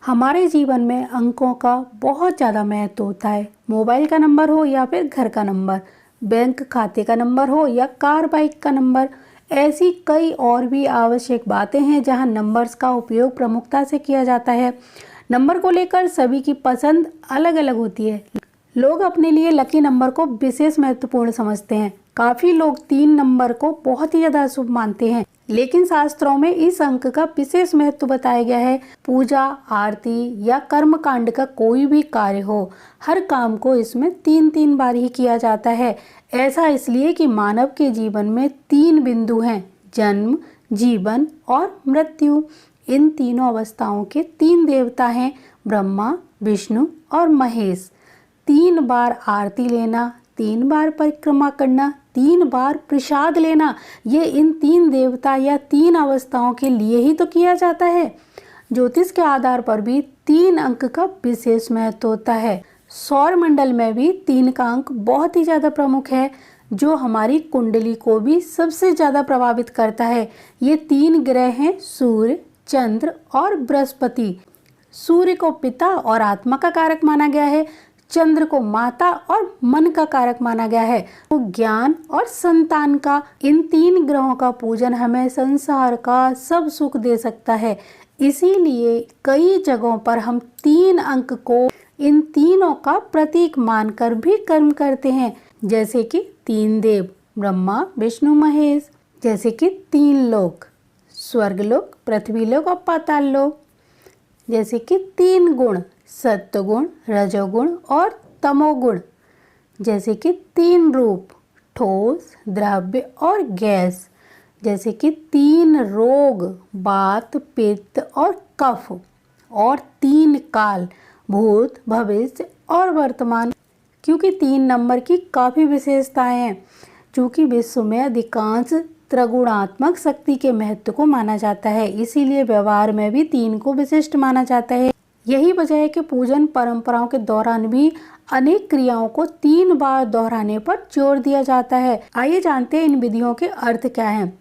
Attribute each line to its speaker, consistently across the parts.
Speaker 1: हमारे जीवन में अंकों का बहुत ज़्यादा महत्व होता है। मोबाइल का नंबर हो या फिर घर का नंबर, बैंक खाते का नंबर हो या कार बाइक का नंबर, ऐसी कई और भी आवश्यक बातें हैं जहां नंबर्स का उपयोग प्रमुखता से किया जाता है। नंबर को लेकर सभी की पसंद अलग अलग होती है। लोग अपने लिए लकी नंबर को विशेष महत्वपूर्ण समझते हैं। काफ़ी लोग 3 नंबर को बहुत ही ज़्यादा शुभ मानते हैं, लेकिन शास्त्रों में इस अंक का विशेष महत्व बताया गया है। पूजा, आरती या कर्म कांड का कोई भी कार्य हो, हर काम को इसमें 3 बार ही किया जाता है। ऐसा इसलिए कि मानव के जीवन में 3 बिंदु हैं: जन्म, जीवन और मृत्यु। इन तीनों अवस्थाओं के 3 देवता हैं: ब्रह्मा, विष्णु और महेश। 3 बार आरती लेना, 3 बार परिक्रमा करना, 3 बार प्रसाद लेना, ये इन 3 देवता या 3 अवस्थाओं के लिए ही तो किया जाता है। ज्योतिष के आधार पर भी 3 अंक का विशेष महत्व होता है। सौर मंडल में भी 3 का अंक बहुत ही ज़्यादा प्रमुख है, जो हमारी कुंडली को भी सबसे ज़्यादा प्रभावित करता है। ये 3 ग्रह हैं: सूर्य, चंद्र और बृहस्पति। सूर्य को पिता और आत्मा का कारक माना गया है, चंद्र को माता और मन का कारक माना गया है, तो ज्ञान और संतान का। इन 3 ग्रहों का पूजन हमें संसार का सब सुख दे सकता है। इसीलिए कई जगहों पर हम 3 अंक को इन तीनों का प्रतीक मानकर भी कर्म करते हैं, जैसे कि 3 देव ब्रह्मा, विष्णु, महेश, जैसे कि 3 लोक स्वर्गलोक, पृथ्वीलोक और पाताल लोक, जैसे कि 3 गुण सत्वगुण, रजोगुण और तमोगुण, जैसे कि 3 रूप ठोस, द्रव्य और गैस, जैसे कि 3 रोग वात, पित्त और कफ, और 3 काल भूत, भविष्य और वर्तमान। क्योंकि 3 नंबर की काफ़ी विशेषताएं हैं। चूँकि विश्व में अधिकांश त्रिगुणात्मक शक्ति के महत्व को माना जाता है, इसीलिए व्यवहार में भी 3 को विशिष्ट माना जाता है। यही वजह है कि पूजन परंपराओं के दौरान भी अनेक क्रियाओं को 3 बार दोहराने पर जोर दिया जाता है। आइए जानते हैं इन विधियों के अर्थ क्या हैं।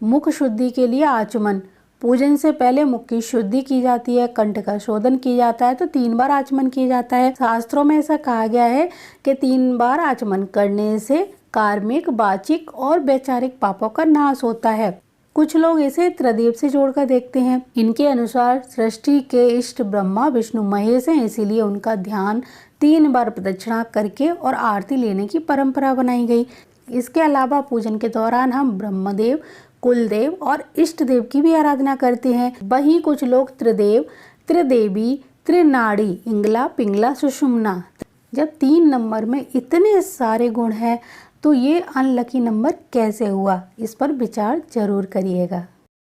Speaker 1: मुख शुद्धि के लिए आचमन। पूजन से पहले मुख की शुद्धि की जाती है, कंठ का शोधन किया जाता है, तो 3 बार आचमन किया जाता है। शास्त्रों में ऐसा कहा गया है कि 3 बार आचमन करने से कार्मिक, वाचिक और वैचारिक पापों का नाश होता है। कुछ लोग इसे त्रिदेव से जोड़कर देखते हैं। इनके अनुसार सृष्टि के इष्ट ब्रह्मा, विष्णु, महेश हैं, इसीलिए उनका ध्यान 3 बार प्रदक्षिणा करके और आरती लेने की परंपरा बनाई गई। इसके अलावा पूजन के दौरान हम ब्रह्मदेव, कुलदेव और इष्ट देव की भी आराधना करते हैं। वहीं कुछ लोग त्रिदेव, त्रिदेवी, त्रिनाड़ी, इंगला, पिंगला, सुषुम्ना। जब 3 नंबर में इतने सारे गुण हैं, तो ये अनलकी नंबर कैसे हुआ, इस पर विचार जरूर करिएगा।